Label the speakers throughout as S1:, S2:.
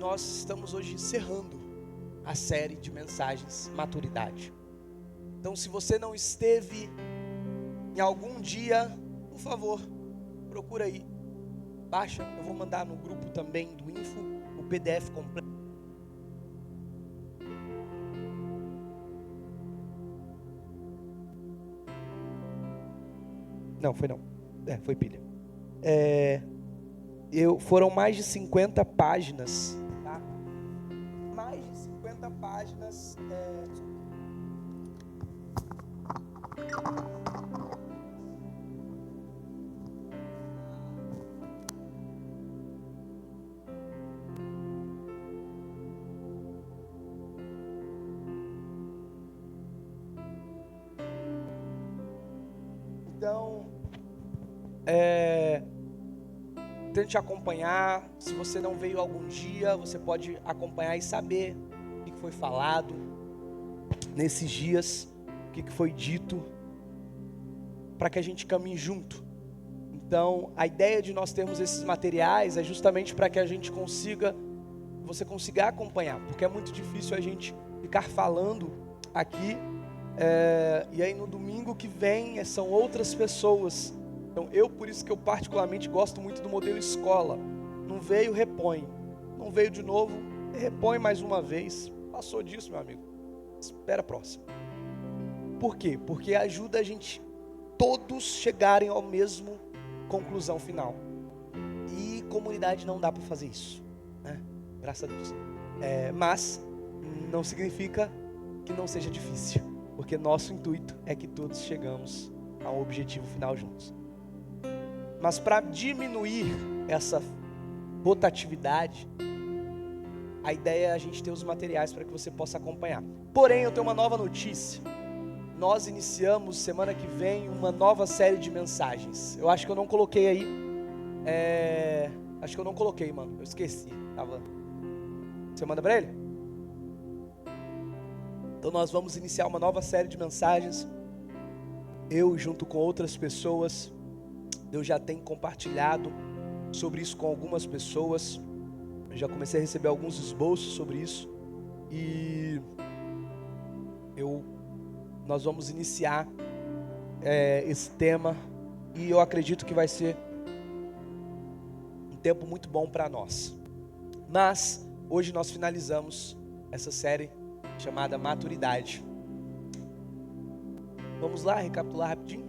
S1: nós estamos hoje encerrando a série de mensagens Maturidade. Então, se você não esteve em algum dia, por favor, procura aí, baixa, eu vou mandar no grupo também do Info, o PDF completo. Não, foi não. Foi pilha. Foram mais de 50 páginas, tá? Mais de 50 páginas. Então, tente acompanhar. Se você não veio algum dia, você pode acompanhar e saber o que foi falado nesses dias, o que foi dito, para que a gente caminhe junto. Então, a ideia de nós termos esses materiais é justamente para que a gente você consiga acompanhar, porque é muito difícil a gente ficar falando aqui, e aí no domingo que vem são outras pessoas. Então, por isso que eu particularmente gosto muito do modelo escola. Não veio, repõe. Não veio de novo, repõe mais uma vez. Passou disso, meu amigo, espera a próxima. Por quê? Porque ajuda a gente todos chegarem ao mesmo conclusão final. E comunidade não dá para fazer isso, né? Graças a Deus. Mas não significa que não seja difícil, porque nosso intuito é que todos chegamos ao objetivo final juntos. Mas para diminuir essa rotatividade, a ideia é a gente ter os materiais para que você possa acompanhar. Porém, eu tenho uma nova notícia. Nós iniciamos semana que vem uma nova série de mensagens. Eu acho que eu não coloquei aí. Acho que eu não coloquei, mano. Eu esqueci. Você manda para ele? Então nós vamos iniciar uma nova série de mensagens. Eu junto com outras pessoas. Eu já tenho compartilhado sobre isso com algumas pessoas. Eu já comecei a receber alguns esboços sobre isso. E nós vamos iniciar esse tema. E eu acredito que vai ser um tempo muito bom para nós. Mas hoje nós finalizamos essa série chamada Maturidade. Vamos lá recapitular rapidinho.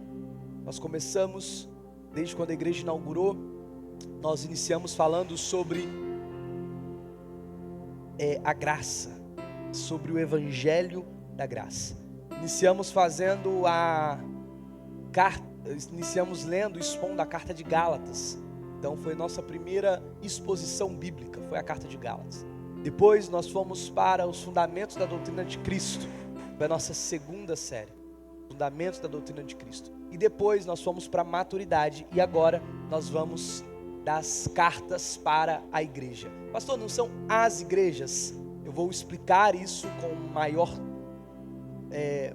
S1: Nós começamos, desde quando a igreja inaugurou, nós iniciamos falando sobre a graça, sobre o evangelho da graça. Iniciamos lendo, expondo a carta de Gálatas. Então foi nossa primeira exposição bíblica, foi a carta de Gálatas. Depois nós fomos para os fundamentos da doutrina de Cristo, foi a nossa segunda série, fundamentos da doutrina de Cristo. E depois nós fomos para a maturidade, e agora nós vamos das cartas para a igreja. Pastor, não são as igrejas? Eu vou explicar isso com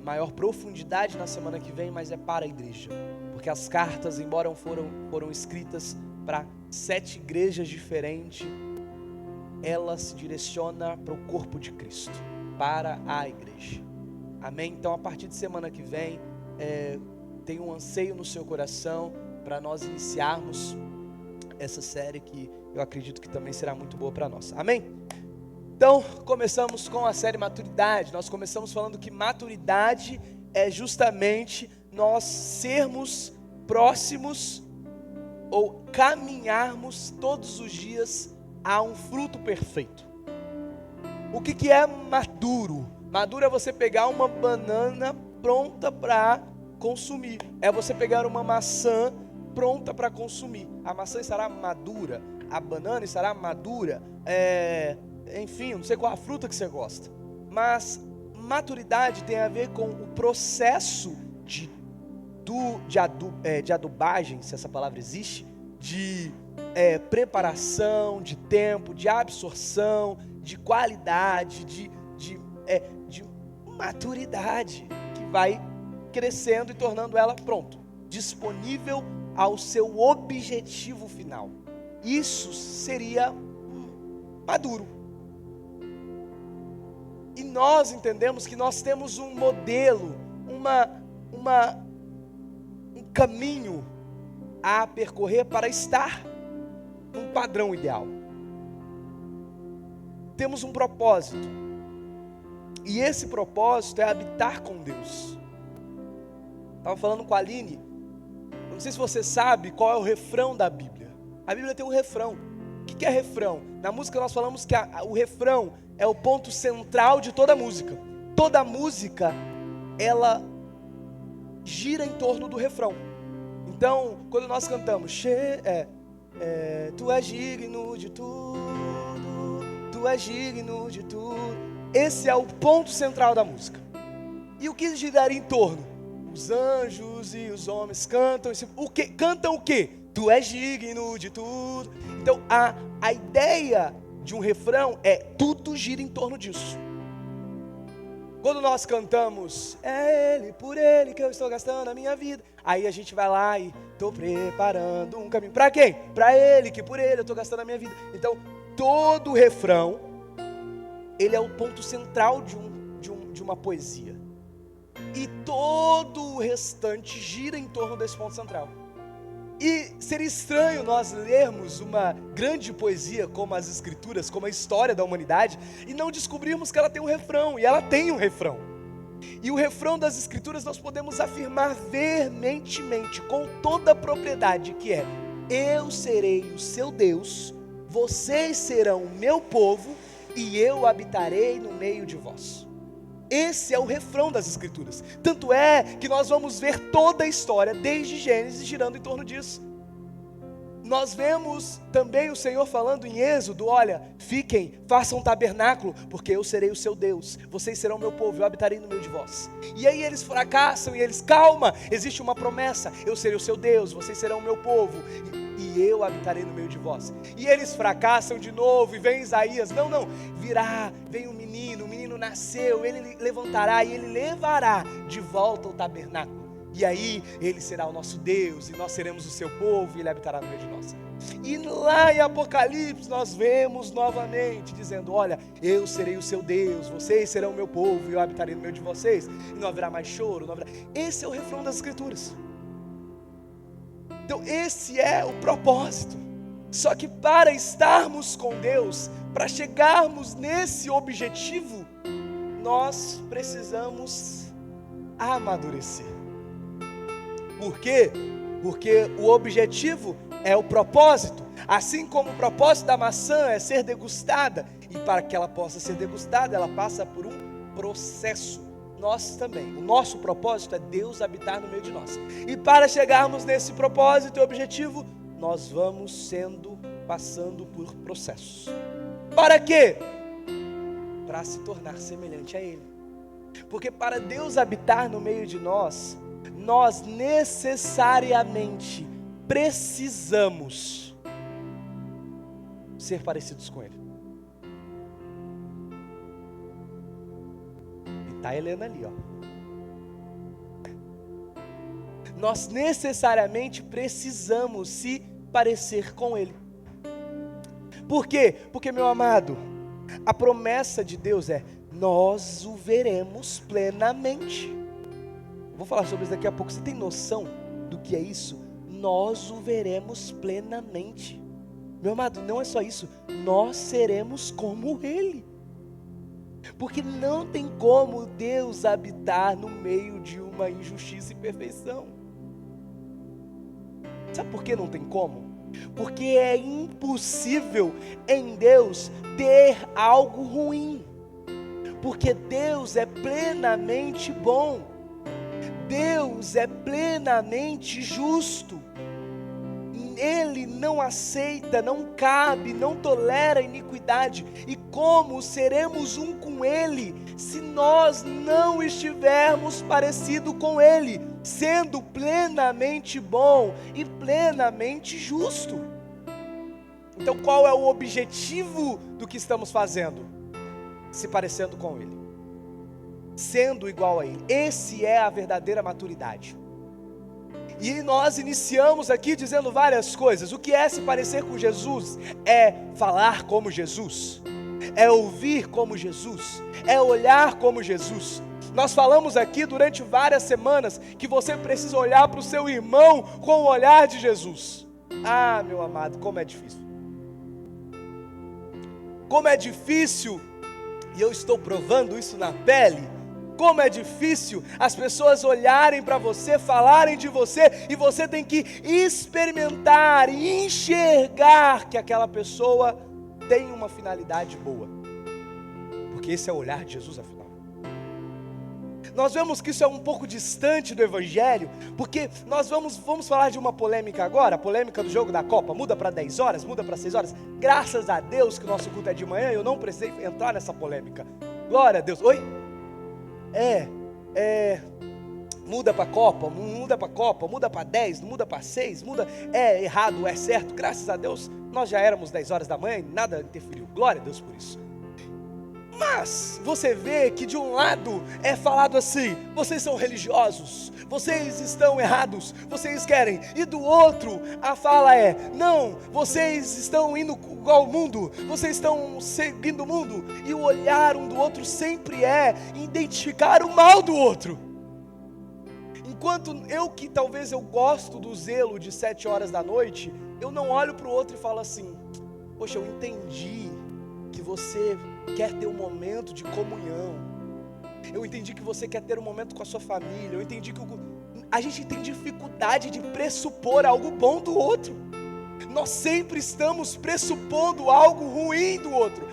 S1: maior profundidade na semana que vem, mas é para a igreja. Porque as cartas, embora foram escritas para 7 igrejas diferentes, ela se direciona para o corpo de Cristo, para a igreja. Amém? Então, a partir de semana que vem, tem um anseio no seu coração para nós iniciarmos essa série que eu acredito que também será muito boa para nós. Amém? Então, começamos com a série Maturidade. Nós começamos falando que maturidade é justamente nós sermos próximos ou caminharmos todos os dias a um fruto perfeito. O que é maduro? Maduro é você pegar uma banana pronta para consumir. É você pegar uma maçã pronta para consumir. A maçã estará madura, a banana estará madura, enfim, não sei qual a fruta que você gosta. Mas maturidade tem a ver com o processo de adubagem, se essa palavra existe, de preparação, de tempo, de absorção, de qualidade, de maturidade, que vai crescendo e tornando ela disponível ao seu objetivo final. Isso seria maduro. E nós entendemos que nós temos um modelo, um caminho a percorrer para estar num padrão ideal. Temos um propósito. E esse propósito é habitar com Deus. Estava falando com a Aline. Não sei se você sabe qual é o refrão da Bíblia. A Bíblia tem um refrão. O que é refrão? Na música nós falamos que o refrão é o ponto central de toda música. Toda música, ela gira em torno do refrão. Então, quando nós cantamos, tu és digno de tudo, tu és digno de tudo. Esse é o ponto central da música. E o que giraria em torno? Os anjos e os homens cantam. Cantam o quê? Tu és digno de tudo. Então, a ideia de um refrão é tudo gira em torno disso. Quando nós cantamos, é Ele, por Ele que eu estou gastando a minha vida. Aí a gente vai lá e estou preparando um caminho. Para quem? Para Ele, que por Ele eu estou gastando a minha vida. Então, todo refrão, ele é o ponto central de uma poesia. E todo o restante gira em torno desse ponto central. E seria estranho nós lermos uma grande poesia como as Escrituras, como a história da humanidade, e não descobrirmos que ela tem um refrão, e ela tem um refrão. E o refrão das Escrituras nós podemos afirmar veementemente, com toda a propriedade, que é: eu serei o seu Deus, vocês serão o meu povo, e eu habitarei no meio de vós. Esse é o refrão das Escrituras. Tanto é que nós vamos ver toda a história, desde Gênesis, girando em torno disso. Nós vemos também o Senhor falando em Êxodo: olha, fiquem, façam um tabernáculo, porque eu serei o seu Deus, vocês serão o meu povo, eu habitarei no meio de vós. E aí eles fracassam e eles, calma, existe uma promessa: eu serei o seu Deus, vocês serão o meu povo, e eu habitarei no meio de vós. E eles fracassam de novo, e vem Isaías: não, vem o menino nasceu, ele levantará e ele levará de volta o tabernáculo. E aí ele será o nosso Deus, e nós seremos o seu povo, e ele habitará no meio de nós. E lá em Apocalipse nós vemos novamente dizendo: olha, eu serei o seu Deus, vocês serão o meu povo, e eu habitarei no meio de vocês, e não haverá mais choro, não haverá... Esse é o refrão das Escrituras. Então esse é o propósito. Só que para estarmos com Deus, para chegarmos nesse objetivo, nós precisamos amadurecer. Por quê? Porque o objetivo é o propósito. Assim como o propósito da maçã é ser degustada, e para que ela possa ser degustada, ela passa por um processo. Nós também, o nosso propósito é Deus habitar no meio de nós. E para chegarmos nesse propósito e objetivo, nós vamos passando por processos. Para quê? Para se tornar semelhante a Ele. Porque para Deus habitar no meio de nós, nós necessariamente precisamos ser parecidos com Ele. E está a Helena ali, ó. Nós necessariamente precisamos se parecer com Ele. Por quê? Porque, meu amado, a promessa de Deus é: nós o veremos plenamente. Vou falar sobre isso daqui a pouco. Você tem noção do que é isso? Nós o veremos plenamente. Meu amado, não é só isso, nós seremos como Ele. Porque não tem como Deus habitar no meio de uma injustiça e perfeição. Sabe por que não tem como? Porque é impossível em Deus ter algo ruim. Porque Deus é plenamente bom. Deus é plenamente justo. Ele não aceita, não cabe, não tolera iniquidade. E como seremos um com Ele se nós não estivermos parecidos com Ele, sendo plenamente bom e plenamente justo? Então qual é o objetivo do que estamos fazendo? Se parecendo com Ele, sendo igual a Ele. Esse é a verdadeira maturidade. E nós iniciamos aqui dizendo várias coisas. O que é se parecer com Jesus? É falar como Jesus. é ouvir como Jesus, é olhar como Jesus. Nós falamos aqui durante várias semanas que você precisa olhar para o seu irmão com o olhar de Jesus. Ah, meu amado, como é difícil. Como é difícil, e eu estou provando isso na pele, como é difícil as pessoas olharem para você, falarem de você, e você tem que experimentar e enxergar que aquela pessoa tem uma finalidade boa. Porque esse é o olhar de Jesus, afinal. Nós vemos que isso é um pouco distante do Evangelho, porque nós vamos falar de uma polêmica agora, a polêmica do jogo da Copa, muda para 10 horas, muda para 6 horas, graças a Deus que o nosso culto é de manhã, eu não precisei entrar nessa polêmica, glória a Deus. Oi? Muda para Copa, muda para 10, muda para 6, muda, é errado, é certo, graças a Deus, nós já éramos 10 horas da manhã e nada interferiu, glória a Deus por isso. Mas você vê que de um lado é falado assim: vocês são religiosos, vocês estão errados, vocês querem. E do outro a fala é: não, vocês estão indo ao mundo, vocês estão seguindo o mundo. E o olhar um do outro sempre é identificar o mal do outro. Enquanto eu, que talvez eu gosto do zelo de 7 horas da noite, eu não olho para o outro e falo assim: poxa, eu entendi que você quer ter um momento de comunhão, eu entendi que você quer ter um momento com a sua família, eu entendi que a gente tem dificuldade de pressupor algo bom do outro, nós sempre estamos pressupondo algo ruim do outro.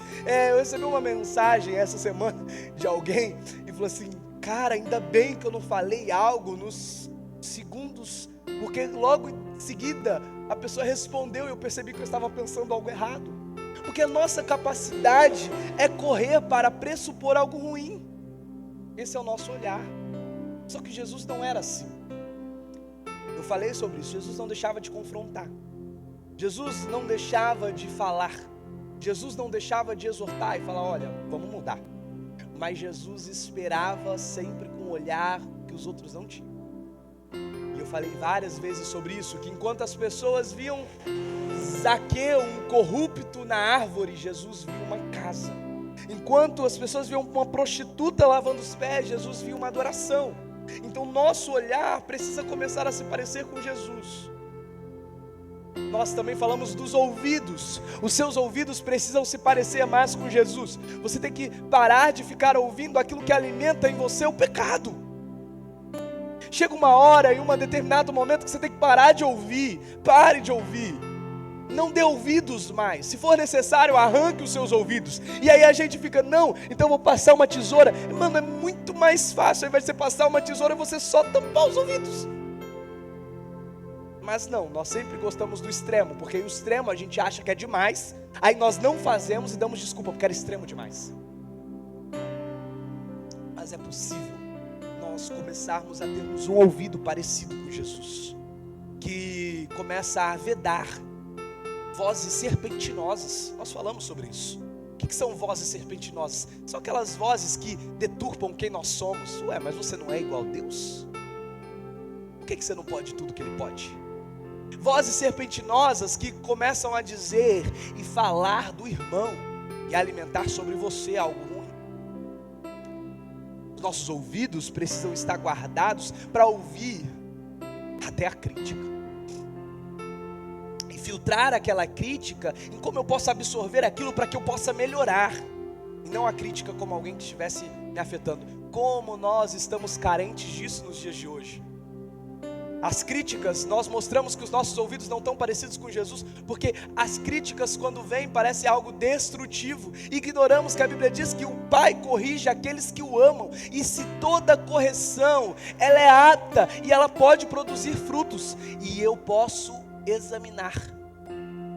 S1: Eu recebi uma mensagem essa semana de alguém e falou assim: cara, ainda bem que eu não falei algo nos segundos, porque logo em seguida a pessoa respondeu e eu percebi que eu estava pensando algo errado. Porque a nossa capacidade é correr para pressupor algo ruim. Esse é o nosso olhar. Só que Jesus não era assim. Eu falei sobre isso. Jesus não deixava de confrontar. Jesus não deixava de falar. Jesus não deixava de exortar e falar: olha, vamos mudar. Mas Jesus esperava sempre com um olhar que os outros não tinham. E eu falei várias vezes sobre isso, que enquanto as pessoas viam Zaqueu, um corrupto na árvore, Jesus viu uma casa. Enquanto as pessoas viam uma prostituta lavando os pés, Jesus viu uma adoração. Então nosso olhar precisa começar a se parecer com Jesus. Nós também falamos dos ouvidos. Os seus ouvidos precisam se parecer mais com Jesus. Você tem que parar de ficar ouvindo aquilo que alimenta em você o pecado. Chega uma hora e um determinado momento que você tem que parar de ouvir. Pare de ouvir. Não dê ouvidos mais. Se for necessário, arranque os seus ouvidos. E aí a gente fica: não, então eu vou passar uma tesoura. Mano, é muito mais fácil. Ao invés de você passar uma tesoura, você só tampar os ouvidos. Mas não, nós sempre gostamos do extremo, porque o extremo a gente acha que é demais, aí nós não fazemos e damos desculpa porque era extremo demais. Mas é possível nós começarmos a termos um ouvido parecido com Jesus, que começa a vedar vozes serpentinosas. Nós falamos sobre isso. O que são vozes serpentinosas? São aquelas vozes que deturpam quem nós somos. Ué, mas você não é igual a Deus? Por que você não pode tudo que Ele pode? Vozes serpentinosas que começam a dizer e falar do irmão e alimentar sobre você algo ruim. Os nossos ouvidos precisam estar guardados para ouvir até a crítica e filtrar aquela crítica em como eu posso absorver aquilo para que eu possa melhorar, e não a crítica como alguém que estivesse me afetando. Como nós estamos carentes disso nos dias de hoje. As críticas, nós mostramos que os nossos ouvidos não estão parecidos com Jesus, porque as críticas, quando vêm, parece algo destrutivo. Ignoramos que a Bíblia diz que o Pai corrige aqueles que o amam, e se toda correção, ela é apta, e ela pode produzir frutos, e eu posso examinar,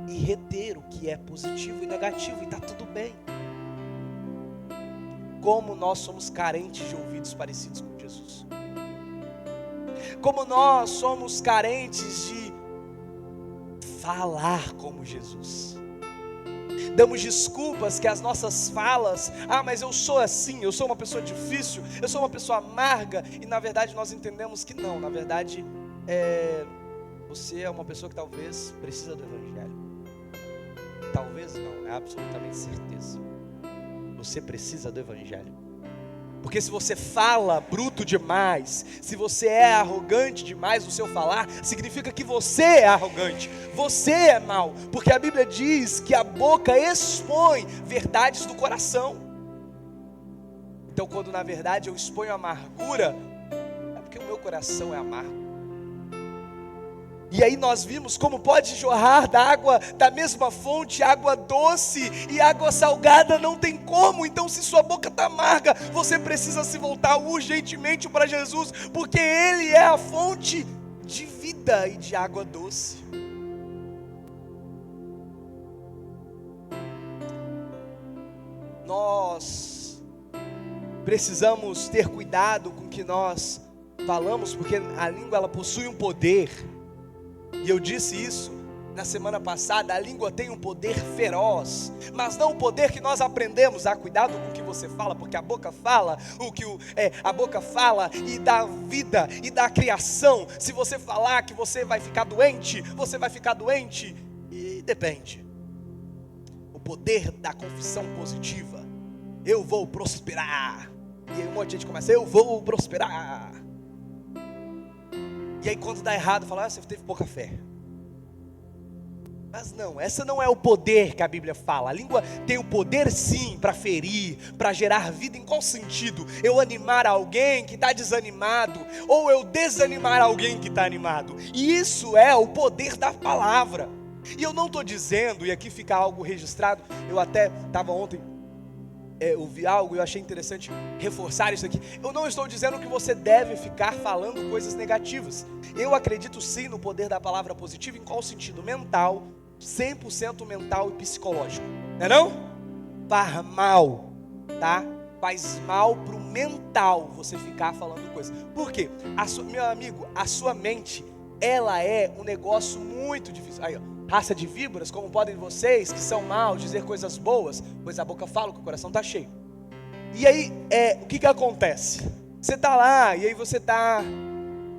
S1: e reter o que é positivo e negativo, e está tudo bem. Como nós somos carentes de ouvidos parecidos com Jesus. Como nós somos carentes de falar como Jesus. Damos desculpas que as nossas falas: mas eu sou assim, eu sou uma pessoa difícil, eu sou uma pessoa amarga. E na verdade nós entendemos que não, na verdade você é uma pessoa que talvez precisa do Evangelho. Talvez não, é absolutamente certeza. você precisa do evangelho. Porque se você fala bruto demais, se você é arrogante demais no seu falar, significa que você é arrogante, você é mau. Porque a Bíblia diz que a boca expõe verdades do coração. Então quando na verdade eu exponho amargura, é porque o meu coração é amargo. E aí nós vimos como pode jorrar da água, da mesma fonte, água doce e água salgada, não tem como. Então se sua boca está amarga, você precisa se voltar urgentemente para Jesus, porque Ele é a fonte de vida e de água doce. Nós precisamos ter cuidado com o que nós falamos, porque a língua ela possui um poder. E eu disse isso na semana passada, a língua tem um poder feroz, mas não o poder que nós aprendemos. Cuidado com o que você fala, porque a boca fala a boca fala e dá vida e dá criação. Se você falar que você vai ficar doente, você vai ficar doente, e depende. O poder da confissão positiva, eu vou prosperar, e aí um monte de gente começa, eu vou prosperar. E aí quando dá errado, fala, você teve pouca fé. Mas não, essa não é o poder que a Bíblia fala. A língua tem o poder sim para ferir, para gerar vida. Em qual sentido? Eu animar alguém que está desanimado, ou eu desanimar alguém que está animado. E isso é o poder da palavra. E eu não estou dizendo, e aqui fica algo registrado, eu até estava ontem, eu vi algo e eu achei interessante reforçar isso aqui. Eu não estou dizendo que você deve ficar falando coisas negativas. Eu acredito sim no poder da palavra positiva. Em qual sentido? Mental, 100% mental e psicológico. Não é não? Faz mal, tá? Faz mal pro mental você ficar falando coisas. Por quê? Meu amigo, a sua mente, ela é um negócio muito difícil. Aí, ó. Raça de víboras, como podem vocês, que são maus, dizer coisas boas, pois a boca fala que o coração está cheio. E aí, o que acontece? Você está lá, e aí você está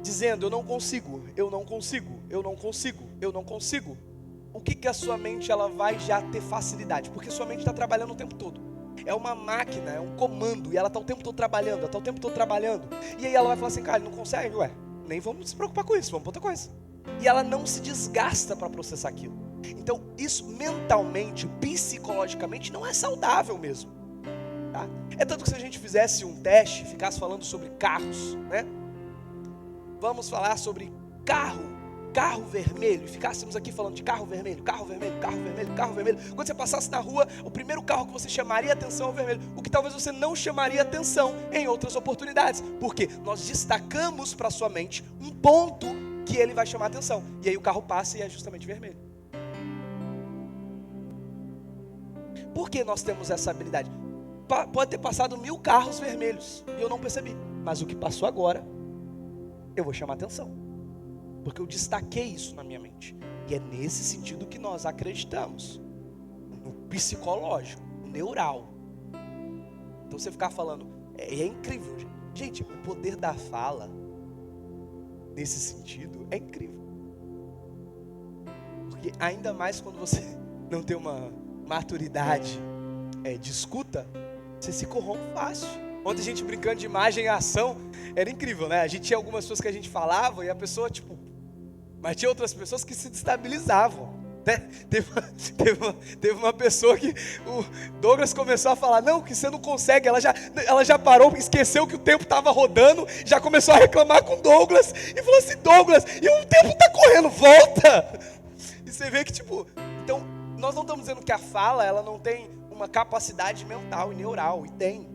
S1: dizendo, eu não consigo, eu não consigo, eu não consigo, eu não consigo. O que a sua mente ela vai já ter facilidade? Porque sua mente está trabalhando o tempo todo. É uma máquina, é um comando, e ela está o tempo todo trabalhando, ela está o tempo todo trabalhando. E aí ela vai falar assim, cara, não consegue, nem vamos se preocupar com isso, vamos para outra coisa. E ela não se desgasta para processar aquilo. Então isso mentalmente, psicologicamente não é saudável mesmo, tá? É tanto que se a gente fizesse um teste, ficasse falando sobre carros, né? Vamos falar sobre carro vermelho, e ficássemos aqui falando de carro vermelho, carro vermelho, carro vermelho, carro vermelho. Quando você passasse na rua, o primeiro carro que você chamaria atenção é o vermelho, o que talvez você não chamaria atenção em outras oportunidades, porque nós destacamos para sua mente um ponto que ele vai chamar atenção, e aí o carro passa e é justamente vermelho. Por que nós temos essa habilidade? Pode ter passado 1000 carros vermelhos e eu não percebi, mas o que passou agora eu vou chamar atenção, porque eu destaquei isso na minha mente. E é nesse sentido que nós acreditamos, no psicológico, no neural. Então você ficar falando, é incrível, gente, o poder da fala nesse sentido é incrível, porque ainda mais quando você não tem uma maturidade de escuta, você se corrompe fácil. Ontem a gente brincando de imagem e ação, era incrível, né? A gente tinha algumas pessoas que a gente falava e a pessoa mas tinha outras pessoas que se destabilizavam, né? Teve uma pessoa que o Douglas começou a falar, não, que você não consegue, ela já parou, esqueceu que o tempo estava rodando, já começou a reclamar com o Douglas, e falou assim, Douglas, e o tempo está correndo, volta! E você vê que então, nós não estamos dizendo que a fala, ela não tem uma capacidade mental e neural, e tem.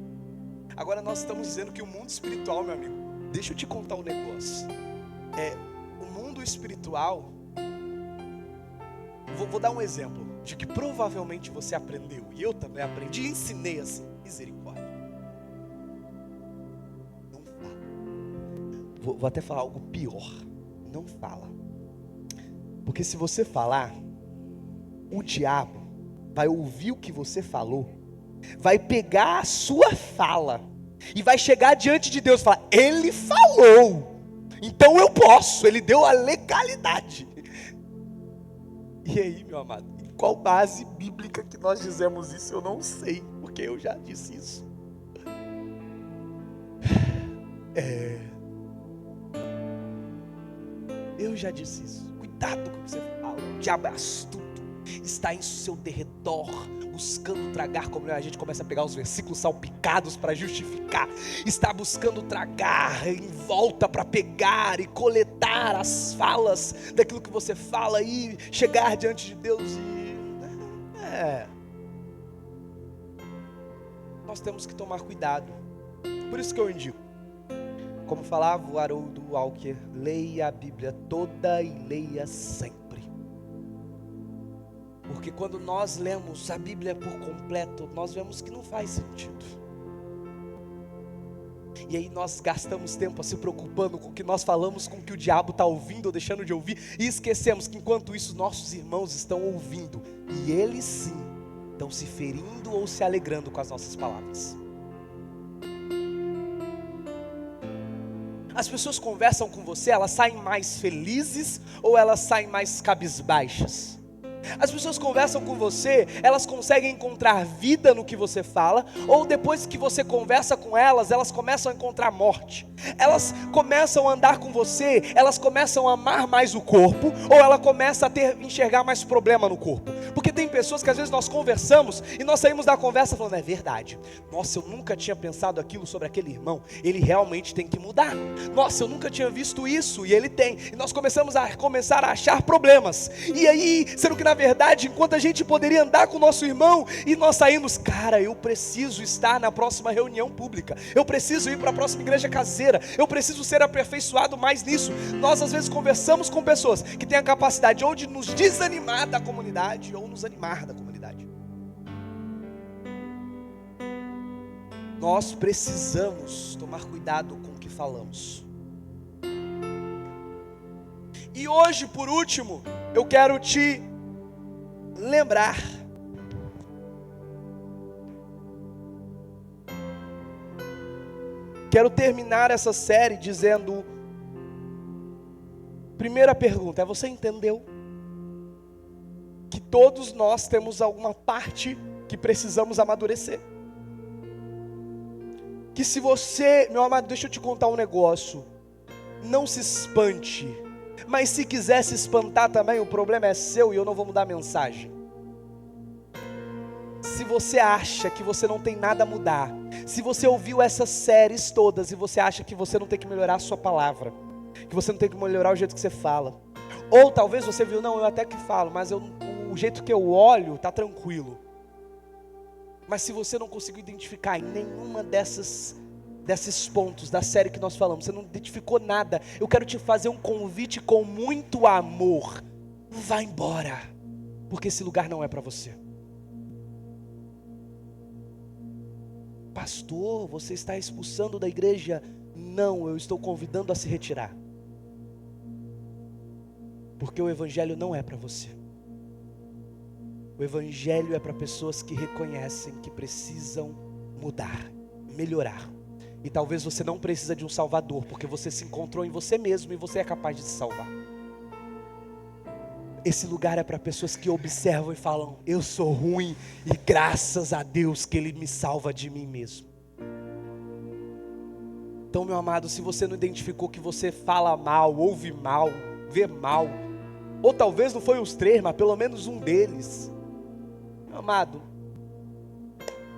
S1: Agora nós estamos dizendo que o mundo espiritual, meu amigo, deixa eu te contar um negócio, o mundo espiritual, vou dar um exemplo de que provavelmente você aprendeu, e eu também aprendi e ensinei assim, misericórdia. Não fala. Vou até falar algo pior, não fala. Porque se você falar, o diabo vai ouvir o que você falou, vai pegar a sua fala e vai chegar diante de Deus e falar, ele falou, então eu posso, ele deu a legalidade. E aí, meu amado, em qual base bíblica que nós dizemos isso, eu não sei, porque porque eu já disse isso. Eu já disse isso. Cuidado com o que você fala. O diabo é astuto. Está em seu derredor, buscando tragar, como a gente começa a pegar os versículos salpicados para justificar. Está buscando tragar em volta para pegar e coletar as falas daquilo que você fala e chegar diante de Deus e... Nós temos que tomar cuidado. Por isso que eu indico, como falava o Haroldo Walker, leia a Bíblia toda e leia sempre. Porque quando nós lemos a Bíblia por completo, nós vemos que não faz sentido. E aí nós gastamos tempo se preocupando com o que nós falamos, com o que o diabo está ouvindo ou deixando de ouvir, e esquecemos que enquanto isso nossos irmãos estão ouvindo, e eles sim estão se ferindo ou se alegrando com as nossas palavras. As pessoas conversam com você, elas saem mais felizes ou elas saem mais cabisbaixas? As pessoas conversam com você, elas conseguem encontrar vida no que você fala, ou depois que você conversa com elas, elas começam a encontrar morte. Elas começam a andar com você, elas começam a amar mais o corpo, ou ela começa a enxergar mais problema no corpo. Porque tem pessoas que às vezes nós conversamos e nós saímos da conversa falando, é verdade, nossa, eu nunca tinha pensado aquilo sobre aquele irmão, ele realmente tem que mudar. Nossa, eu nunca tinha visto isso e ele tem. E nós começar a achar problemas. E aí, sendo que na verdade, enquanto a gente poderia andar com o nosso irmão e nós saímos, cara, eu preciso estar na próxima reunião pública, eu preciso ir para a próxima igreja caseira, eu preciso ser aperfeiçoado mais nisso. Nós às vezes conversamos com pessoas que têm a capacidade ou de nos desanimar da comunidade ou nos animar da comunidade. Nós precisamos tomar cuidado com o que falamos. E hoje, por último, eu quero te lembrar quero terminar essa série dizendo, primeira pergunta, você entendeu que todos nós temos alguma parte que precisamos amadurecer? Que se você, meu amado, deixa eu te contar um negócio, não se espante, mas se quiser se espantar também, o problema é seu e eu não vou mudar a mensagem. Se você acha que você não tem nada a mudar, se você ouviu essas séries todas e você acha que você não tem que melhorar a sua palavra, que você não tem que melhorar o jeito que você fala, ou talvez você viu, não, eu até que falo, mas o jeito que eu olho está tranquilo. Mas se você não conseguiu identificar em nenhuma desses pontos da série que nós falamos, você não identificou nada, eu quero te fazer um convite com muito amor. Vá embora, porque esse lugar não é para você. Pastor, você está expulsando da igreja? Não, eu estou convidando a se retirar. Porque o evangelho não é para você. O evangelho é para pessoas que reconhecem que precisam mudar, melhorar. E talvez você não precisa de um salvador, porque você se encontrou em você mesmo e você é capaz de se salvar. Esse lugar é para pessoas que observam e falam, eu sou ruim e graças a Deus que Ele me salva de mim mesmo. Então, meu amado, se você não identificou que você fala mal, ouve mal, vê mal, ou talvez não foi os três, mas pelo menos um deles, meu amado,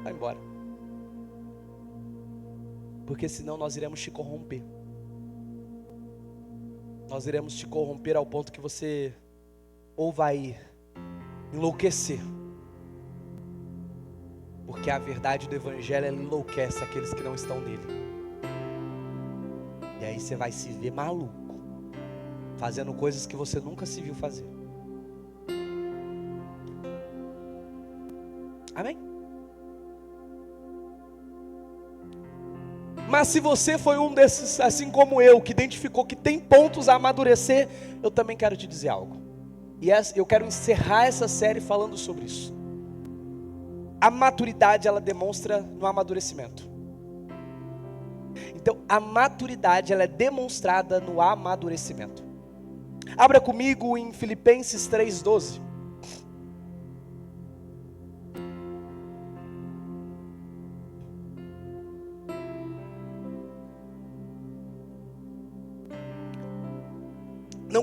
S1: vai embora. Porque senão nós iremos te corromper. Nós iremos te corromper ao ponto que você ou vai enlouquecer. Porque a verdade do evangelho, ela enlouquece aqueles que não estão nele. E aí você vai se ver maluco, fazendo coisas que você nunca se viu fazer. Amém? Mas se você foi um desses, assim como eu, que identificou que tem pontos a amadurecer, eu também quero te dizer algo. E eu quero encerrar essa série falando sobre isso. A maturidade, ela demonstra no amadurecimento. Então, a maturidade, ela é demonstrada no amadurecimento. Abra comigo em Filipenses 3:12.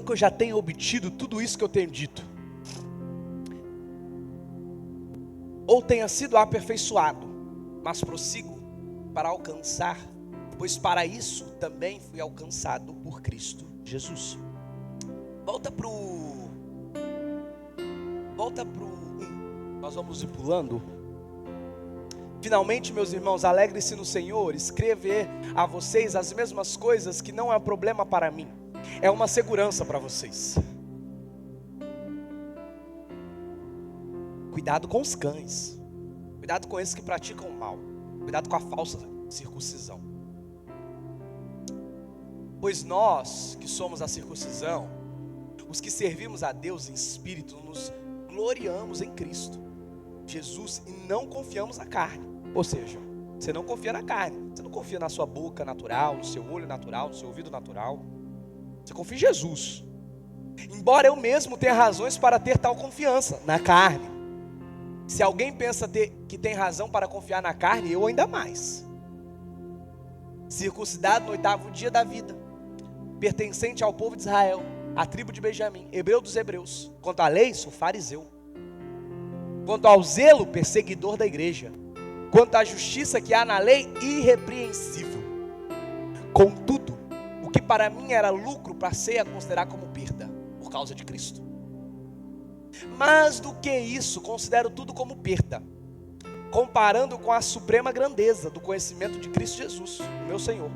S1: Não que eu já tenha obtido tudo isso que eu tenho dito, ou tenha sido aperfeiçoado, mas prossigo para alcançar, pois para isso também fui alcançado por Cristo Jesus. Volta pro 1. Nós vamos ir pulando. Finalmente, meus irmãos, alegrem-se no Senhor. Escrever a vocês as mesmas coisas, que não é problema para mim, é uma segurança para vocês. Cuidado com os cães, cuidado com esses que praticam o mal, cuidado com a falsa circuncisão. Pois nós que somos a circuncisão, os que servimos a Deus em espírito, nos gloriamos em Cristo Jesus e não confiamos na carne. Ou seja, você não confia na carne, você não confia na sua boca natural, no seu olho natural, no seu ouvido natural. Você confia em Jesus. Embora eu mesmo tenha razões para ter tal confiança na carne. Se alguém pensa que tem razão para confiar na carne, eu ainda mais. Circuncidado no 8º dia da vida, pertencente ao povo de Israel, à tribo de Benjamim, hebreu dos hebreus. Quanto à lei, sou fariseu. Quanto ao zelo, perseguidor da igreja. Quanto à justiça que há na lei, irrepreensível. Contudo, o que para mim era lucro, passei a considerar como perda, por causa de Cristo. Mais do que isso, considero tudo como perda, comparando com a suprema grandeza do conhecimento de Cristo Jesus, o meu Senhor.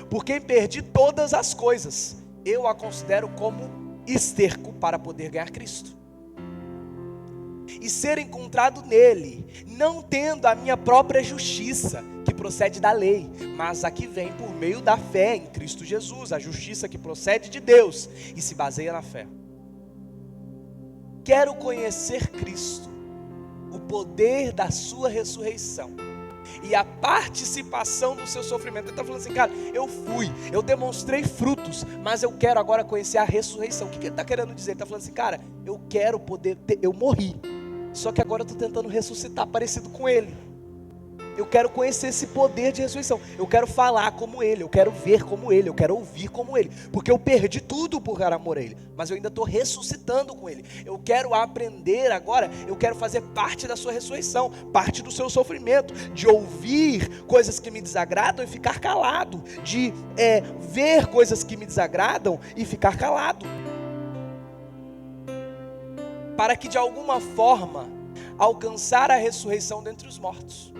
S1: Por quem perdi todas as coisas, eu a considero como esterco para poder ganhar Cristo e ser encontrado nele, não tendo a minha própria justiça, que procede da lei, mas a que vem por meio da fé em Cristo Jesus, a justiça que procede de Deus e se baseia na fé. Quero conhecer Cristo, o poder da sua ressurreição e a participação do seu sofrimento. Ele está falando assim, cara, eu demonstrei frutos, mas eu quero agora conhecer a ressurreição. O que ele está querendo dizer? Ele está falando assim, cara, eu quero poder eu morri, só que agora eu estou tentando ressuscitar parecido com ele. Eu quero conhecer esse poder de ressurreição. Eu quero falar como ele, eu quero ver como ele, eu quero ouvir como ele, porque eu perdi tudo por amor a ele, mas eu ainda estou ressuscitando com ele. Eu quero aprender agora, eu quero fazer parte da sua ressurreição, parte do seu sofrimento, de ouvir coisas que me desagradam e ficar calado, de ver coisas que me desagradam e ficar calado, para que de alguma forma alcançar a ressurreição dentre os mortos.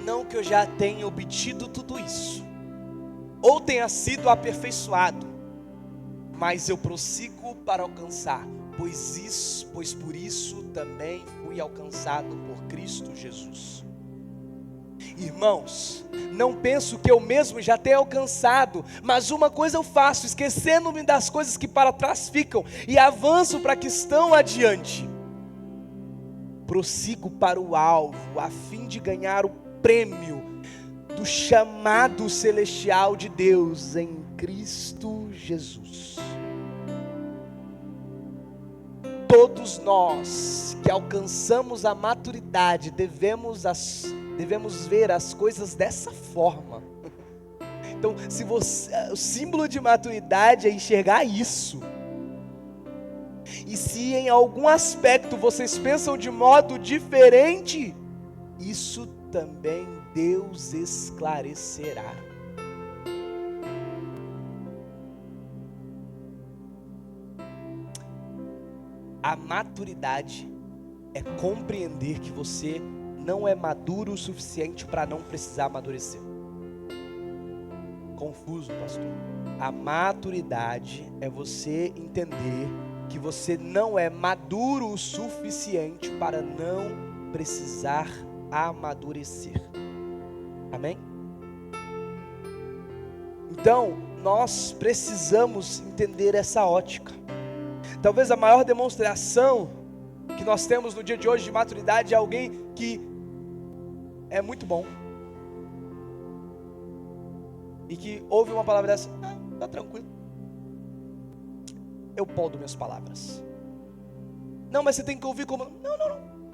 S1: Não que eu já tenha obtido tudo isso, ou tenha sido aperfeiçoado, mas eu prossigo para alcançar, pois por isso também fui alcançado por Cristo Jesus. Irmãos, não penso que eu mesmo já tenha alcançado, mas uma coisa eu faço, esquecendo-me das coisas que para trás ficam, e avanço para que estão adiante. Prossigo para o alvo, a fim de ganhar o prêmio do chamado celestial de Deus em Cristo Jesus. Todos nós que alcançamos a maturidade devemos ver as coisas dessa forma. Então, o símbolo de maturidade é enxergar isso. E se em algum aspecto vocês pensam de modo diferente, isso também Deus esclarecerá. A maturidade é compreender que você não é maduro o suficiente para não precisar amadurecer. Confuso, pastor. A maturidade é você entender que você não é maduro o suficiente para não precisar amadurecer. Amém? Então, nós precisamos entender essa ótica. Talvez a maior demonstração que nós temos no dia de hoje de maturidade é alguém que é muito bom e que ouve uma palavra dessa, tá tranquilo, eu poldo minhas palavras. Não, mas você tem que ouvir como, não,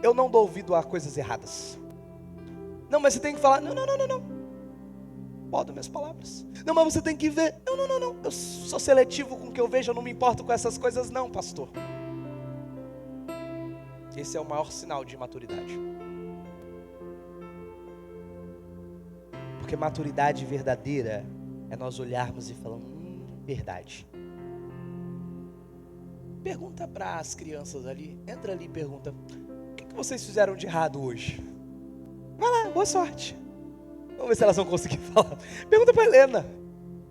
S1: eu não dou ouvido a coisas erradas. Não, mas você tem que falar, não. Podo minhas palavras. Não, mas você tem que ver. Não. Eu sou seletivo com o que eu vejo, eu não me importo com essas coisas não, pastor. Esse é o maior sinal de maturidade. Porque maturidade verdadeira é nós olharmos e falarmos, verdade. Pergunta para as crianças ali, entra ali e pergunta, o que vocês fizeram de errado hoje? Vai lá, boa sorte. Vamos ver se elas vão conseguir falar. Pergunta para Helena.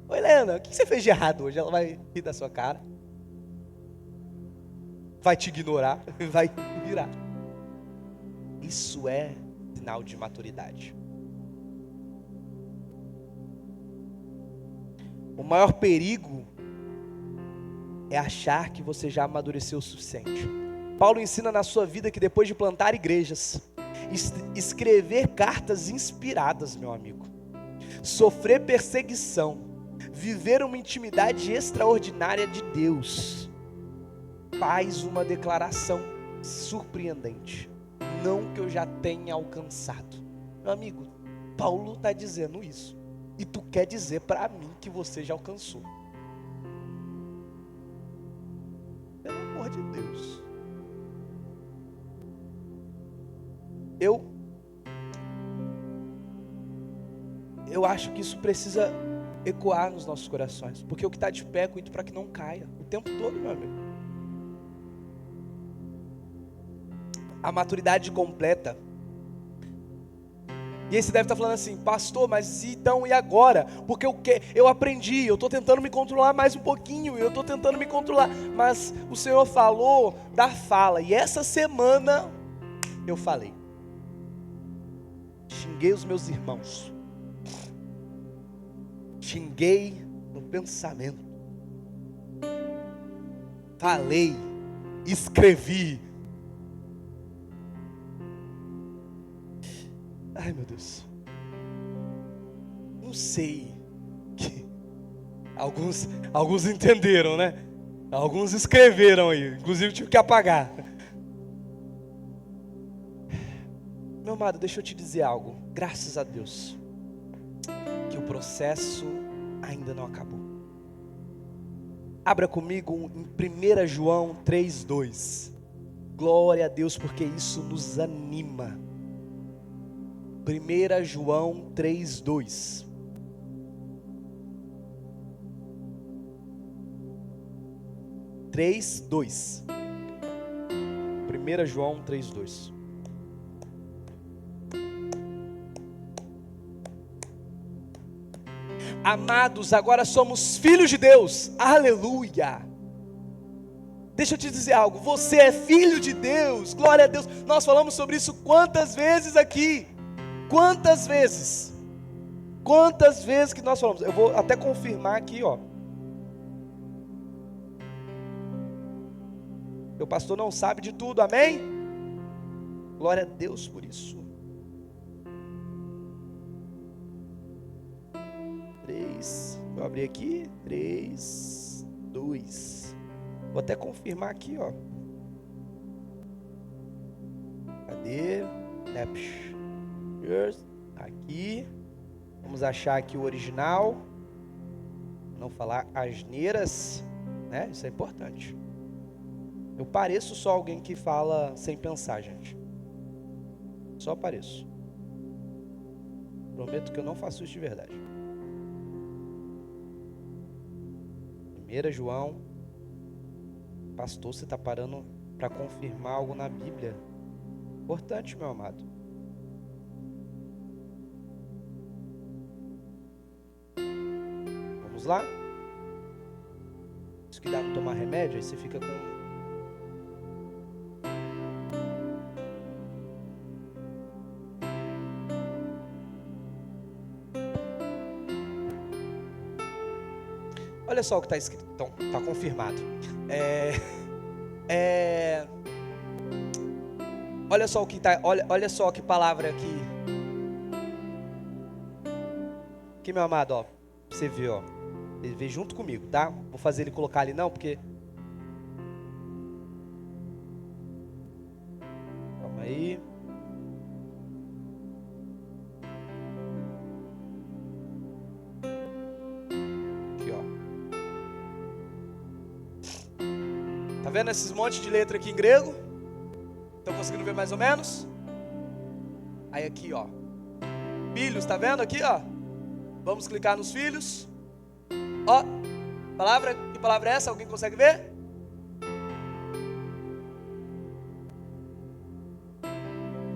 S1: Oi Helena, o que você fez de errado hoje? Ela vai rir da sua cara. Vai te ignorar, vai virar. Isso é sinal de maturidade. O maior perigo é achar que você já amadureceu o suficiente. Paulo ensina na sua vida que depois de plantar igrejas, escrever cartas inspiradas, meu amigo, sofrer perseguição, viver uma intimidade extraordinária de Deus, faz uma declaração surpreendente. Não que eu já tenha alcançado. Meu amigo, Paulo está dizendo isso. E tu quer dizer para mim que você já alcançou. Pelo amor de Deus. Eu acho que isso precisa ecoar nos nossos corações. Porque o que está de pé, cuide para que não caia. O tempo todo, meu amigo. A maturidade completa. E aí você deve estar falando assim, pastor, mas então e agora? Porque eu aprendi, eu estou tentando me controlar mais um pouquinho, eu estou tentando me controlar. Mas o Senhor falou da fala, e essa semana eu falei. Xinguei os meus irmãos. Xinguei no pensamento. Falei, escrevi. Ai meu Deus. Não sei. Alguns entenderam, né? Alguns escreveram aí. Inclusive tive que apagar. Meu amado, deixa eu te dizer algo. Graças a Deus que o processo ainda não acabou. Abra comigo em 1 João 3:2. Glória a Deus, porque isso nos anima. 1 João 3:2. Três, 2. 1 João 3:2. Amados, agora somos filhos de Deus. Aleluia. Deixa eu te dizer algo. Você é filho de Deus. Glória a Deus. Nós falamos sobre isso quantas vezes aqui? Quantas vezes? Quantas vezes que nós falamos? Eu vou até confirmar aqui, ó. Meu pastor não sabe de tudo, amém? Glória a Deus por isso. 3, vou abrir aqui. 3, 2. Vou até confirmar aqui, ó. Cadê? Aqui. Vamos achar aqui o original. Não falar asneiras, né? Isso é importante. Eu pareço só alguém que fala sem pensar, gente. Só pareço. Prometo que eu não faço isso de verdade. 1 João. Pastor, você está parando para confirmar algo na Bíblia. Importante, meu amado. Vamos lá? Isso que dá não tomar remédio, aí você fica com... Olha só o que está escrito. Então, está confirmado. Olha só o que está. Olha só que palavra aqui. Aqui, meu amado, ó. Você vê, ó. Ele vê junto comigo, tá? Vou fazer ele colocar ali não, porque... Calma aí. Tá vendo esses montes de letra aqui em grego? Estão conseguindo ver mais ou menos? Aí aqui, ó. Filhos, tá vendo aqui, ó? Vamos clicar nos filhos. Ó, que palavra é essa? Alguém consegue ver?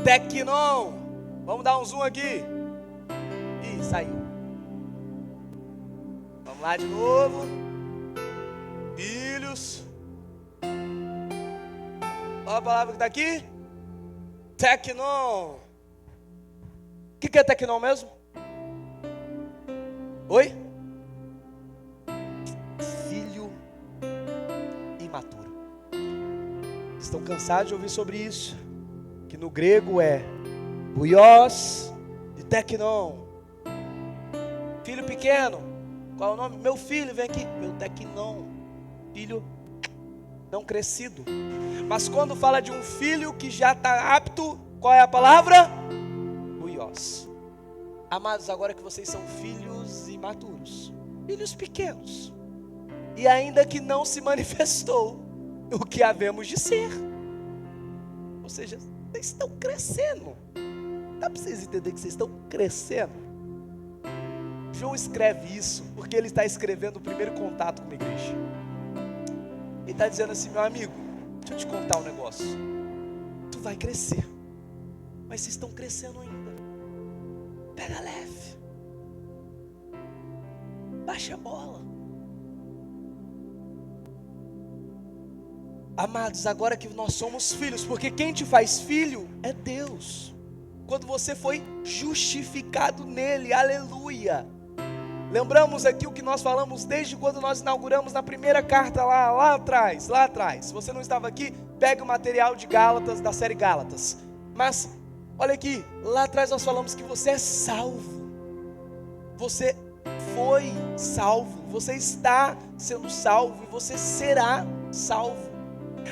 S1: Teknon. Vamos dar um zoom aqui. Ih, saiu. Vamos lá de novo. Filhos. Olha a palavra que está aqui. Teknon. O que é teknon mesmo? Oi? Filho imaturo. Estão cansados de ouvir sobre isso? Que no grego é huios e teknon. Filho pequeno. Qual é o nome? Meu filho, vem aqui. Meu teknon. Filho não crescido. Mas quando fala de um filho que já está apto, qual é a palavra? Huios. Amados, agora que vocês são filhos imaturos, filhos pequenos, e ainda que não se manifestou o que havemos de ser, ou seja, vocês estão crescendo. Dá para vocês entenderem que vocês estão crescendo? João escreve isso porque ele está escrevendo o primeiro contato com a igreja. Ele está dizendo assim: meu amigo, deixa eu te contar um negócio. Tu vai crescer, mas vocês estão crescendo ainda. Pega leve, baixa a bola. Amados, agora que nós somos filhos, porque quem te faz filho é Deus. Quando você foi justificado nele, aleluia. Lembramos aqui o que nós falamos desde quando nós inauguramos na primeira carta lá atrás. Se você não estava aqui, pegue o material de Gálatas, da série Gálatas. Mas, olha aqui, lá atrás nós falamos que você é salvo. Você foi salvo, você está sendo salvo e você será salvo.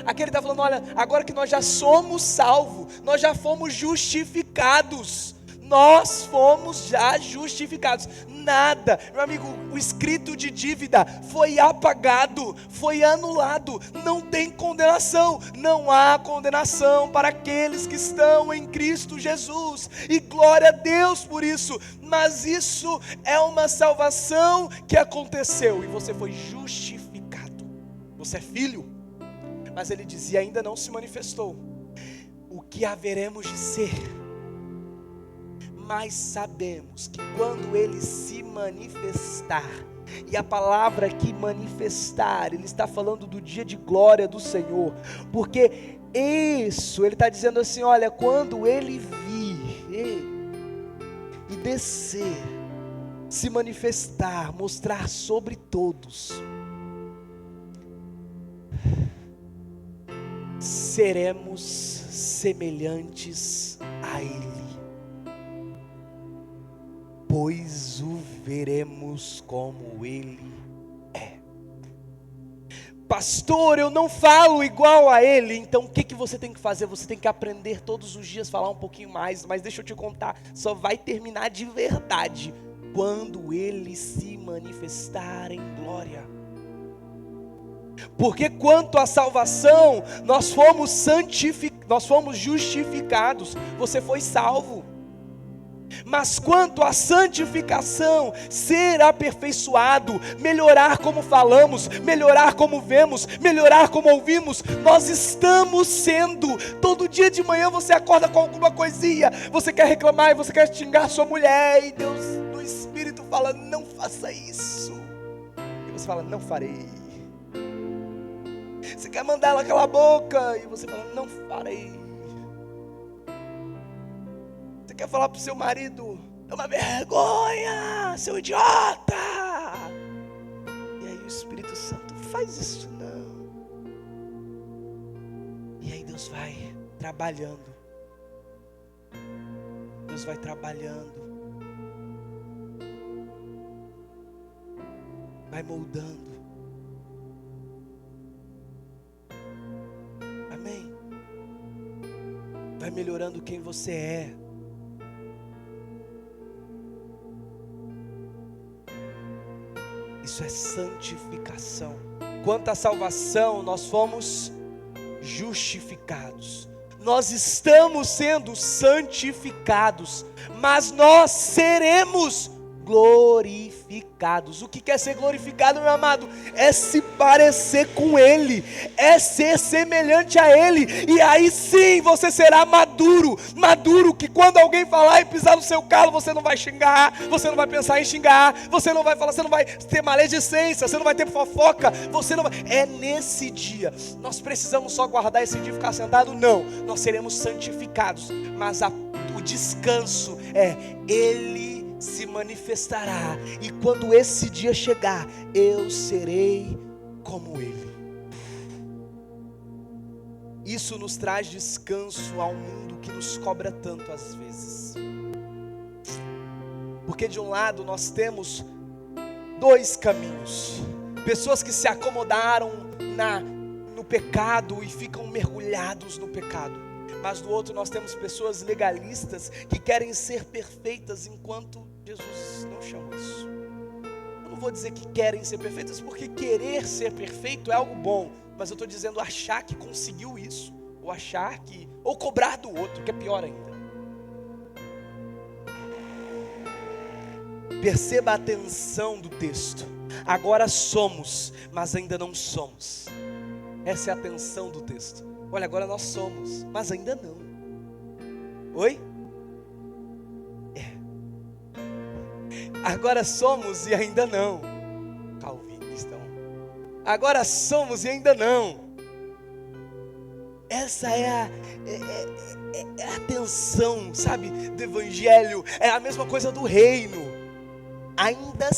S1: Aqui ele está falando: olha, agora que nós já somos salvos, nós já fomos justificados. Nós fomos já justificados. Nada, meu amigo, o escrito de dívida foi apagado, foi anulado. Não tem condenação, não há condenação para aqueles que estão em Cristo Jesus. E glória a Deus por isso. Mas isso é uma salvação que aconteceu e você foi justificado. Você é filho. Mas ele dizia: ainda não se manifestou o que haveremos de ser. Mas sabemos que quando ele se manifestar, e a palavra aqui manifestar, ele está falando do dia de glória do Senhor, porque isso, ele está dizendo assim: olha, quando ele vir e descer, se manifestar, mostrar sobre todos, seremos semelhantes a ele, pois o veremos como ele é. Pastor, eu não falo igual a ele. Então o que você tem que fazer? Você tem que aprender todos os dias, falar um pouquinho mais. Mas deixa eu te contar, só vai terminar de verdade quando ele se manifestar em glória. Porque quanto à salvação, nós fomos justificados, você foi salvo. Mas quanto à santificação, ser aperfeiçoado, melhorar como falamos, melhorar como vemos, melhorar como ouvimos, nós estamos sendo. Todo dia de manhã você acorda com alguma coisinha, você quer reclamar e você quer xingar sua mulher, e Deus no Espírito fala: não faça isso, e você fala: não farei. Você quer mandar ela calar a boca, e você fala: não farei. Você quer falar para o seu marido: toma vergonha, seu idiota. E aí o Espírito Santo: faz isso não. E aí Deus vai trabalhando. Deus vai trabalhando. Vai moldando. Amém? Vai melhorando quem você é. Isso é santificação. Quanto à salvação, nós fomos justificados. Nós estamos sendo santificados, mas nós seremos glorificados. O que quer ser glorificado, meu amado? É se parecer com Ele, é ser semelhante a Ele, e aí sim você será maduro, que quando alguém falar e pisar no seu calo, você não vai xingar, você não vai pensar em xingar, você não vai falar, você não vai ter maledicência, você não vai ter fofoca, você não vai... É nesse dia. Nós precisamos só guardar esse dia e ficar sentado? Não, nós seremos santificados, mas o descanso é Ele se manifestará, e quando esse dia chegar, eu serei como Ele. Isso nos traz descanso ao mundo que nos cobra tanto às vezes, porque de um lado nós temos dois caminhos: pessoas que se acomodaram no pecado e ficam mergulhados no pecado, mas do outro nós temos pessoas legalistas que querem ser perfeitas, enquanto Jesus não chama isso. Eu não vou dizer que querem ser perfeitas, porque querer ser perfeito é algo bom, mas eu estou dizendo achar que conseguiu isso, ou cobrar do outro, que é pior ainda. Perceba a tensão do texto. Agora somos, mas ainda não somos. Essa é a tensão do texto. Olha, agora nós somos, mas ainda não. Oi? Agora somos e ainda não. Calvinistão. Agora somos e ainda não. Essa é a tensão, sabe, do evangelho. É a mesma coisa do reino. Ainda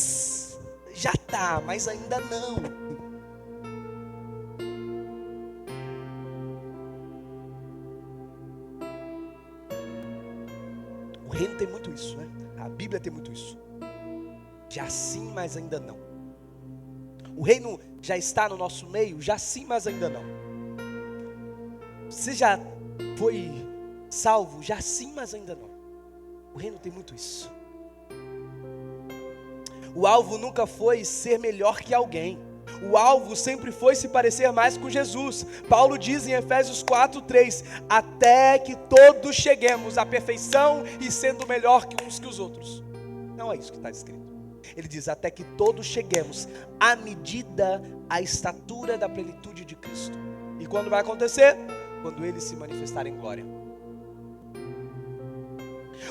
S1: já está, mas ainda não. O reino tem muito isso, né? A Bíblia tem muito isso. Já sim, mas ainda não. O reino já está no nosso meio? Já sim, mas ainda não. Você já foi salvo? Já sim, mas ainda não. O reino tem muito isso. O alvo nunca foi ser melhor que alguém. O alvo sempre foi se parecer mais com Jesus. Paulo diz em Efésios 4:3: até que todos cheguemos à perfeição e sendo melhor que uns que os outros. Não é isso que está escrito. Ele diz: até que todos cheguemos à medida, à estatura da plenitude de Cristo. E quando vai acontecer? Quando Ele se manifestar em glória.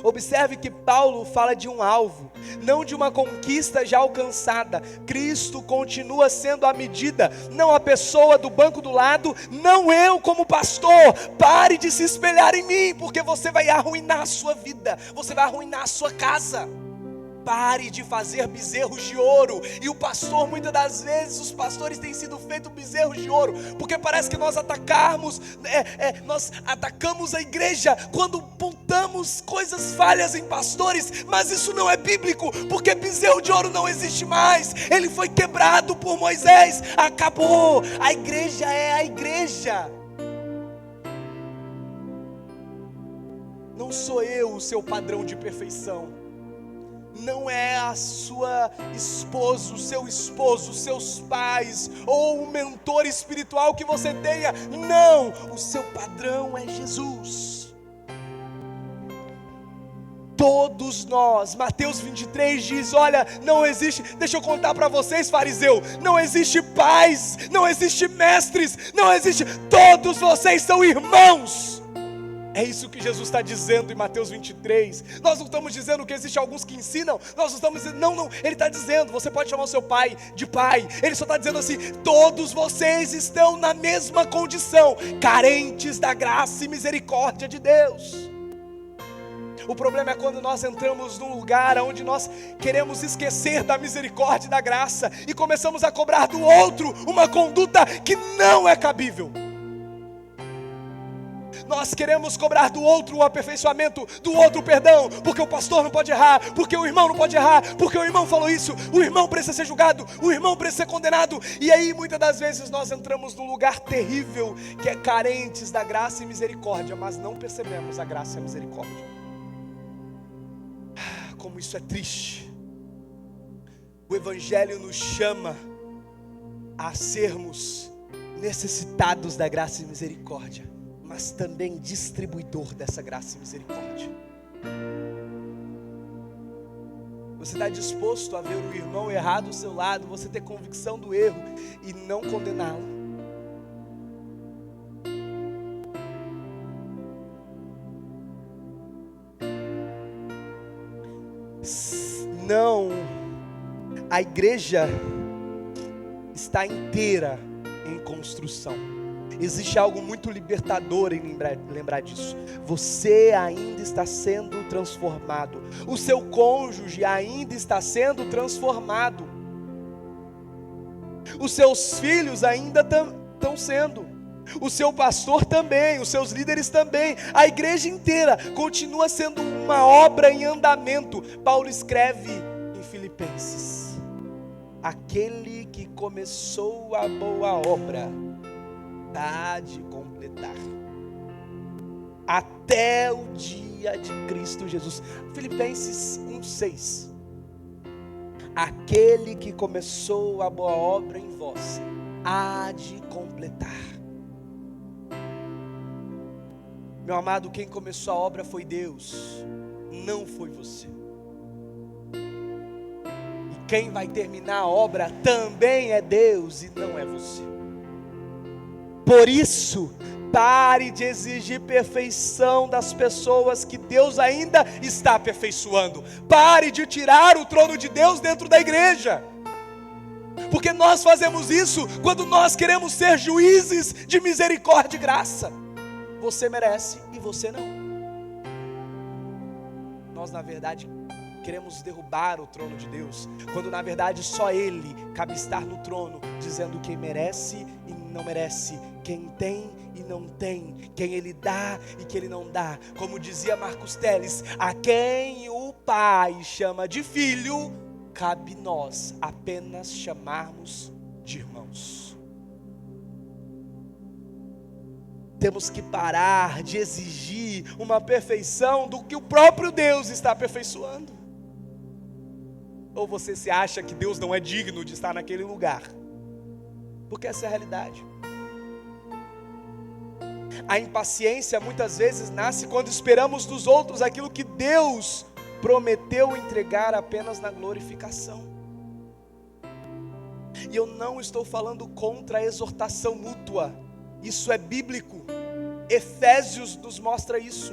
S1: Observe que Paulo fala de um alvo, não de uma conquista já alcançada. Cristo continua sendo a medida, não a pessoa do banco do lado, não eu como pastor. Pare de se espelhar em mim, porque você vai arruinar a sua vida, você vai arruinar a sua casa. Pare de fazer bezerros de ouro. E o pastor, muitas das vezes, os pastores têm sido feitos bezerros de ouro, porque parece que nós atacamos a igreja quando apontamos coisas falhas em pastores, mas isso não é bíblico, porque bezerro de ouro não existe mais. Ele foi quebrado por Moisés, acabou. A igreja é a igreja. Não sou eu o seu padrão de perfeição. Não é a sua esposa, o seu esposo, seus pais, ou o mentor espiritual que você tenha. Não, o seu padrão é Jesus. Todos nós, Mateus 23 diz: olha, não existe, deixa eu contar para vocês, fariseu, não existe pais, não existe mestres, não existe, todos vocês são irmãos. É isso que Jesus está dizendo em Mateus 23. Nós não estamos dizendo que existe alguns que ensinam. Nós não estamos dizendo, não. Ele está dizendo, você pode chamar o seu pai de pai. Ele só está dizendo assim: todos vocês estão na mesma condição, carentes da graça e misericórdia de Deus. O problema é quando nós entramos num lugar onde nós queremos esquecer da misericórdia e da graça e começamos a cobrar do outro uma conduta que não é cabível. Nós queremos cobrar do outro o aperfeiçoamento, do outro o perdão, porque o pastor não pode errar, porque o irmão não pode errar, porque o irmão falou isso, o irmão precisa ser julgado, o irmão precisa ser condenado. E aí muitas das vezes nós entramos num lugar terrível, que é carentes da graça e misericórdia, mas não percebemos a graça e a misericórdia. Como isso é triste. O evangelho nos chama a sermos necessitados da graça e misericórdia, mas também distribuidor dessa graça e misericórdia. Você está disposto a ver o irmão errado ao seu lado, você ter convicção do erro e não condená-lo? Não, a igreja está inteira em construção. Existe algo muito libertador em lembrar disso. Você ainda está sendo transformado. O seu cônjuge ainda está sendo transformado. Os seus filhos ainda estão sendo. O seu pastor também, os seus líderes também. A igreja inteira continua sendo uma obra em andamento. Paulo escreve em Filipenses: aquele que começou a boa obra há de completar até o dia de Cristo Jesus. Filipenses 1:6. Aquele que começou a boa obra em vós há de completar. Meu amado, quem começou a obra foi Deus, não foi você. E quem vai terminar a obra também é Deus e não é você. Por isso, pare de exigir perfeição das pessoas que Deus ainda está aperfeiçoando. Pare de tirar o trono de Deus dentro da igreja. Porque nós fazemos isso quando nós queremos ser juízes de misericórdia e graça. Você merece e você não. Nós, na verdade, queremos derrubar o trono de Deus, quando na verdade só Ele cabe estar no trono, dizendo quem merece e não merece, quem tem e não tem, quem Ele dá e quem Ele não dá. Como dizia Marcos Teles, a quem o Pai chama de filho, cabe nós apenas chamarmos de irmãos. Temos que parar de exigir uma perfeição do que o próprio Deus está aperfeiçoando. Ou você se acha que Deus não é digno de estar naquele lugar? Porque essa é a realidade. A impaciência muitas vezes nasce quando esperamos dos outros aquilo que Deus prometeu entregar apenas na glorificação. E eu não estou falando contra a exortação mútua. Isso é bíblico. Efésios nos mostra isso.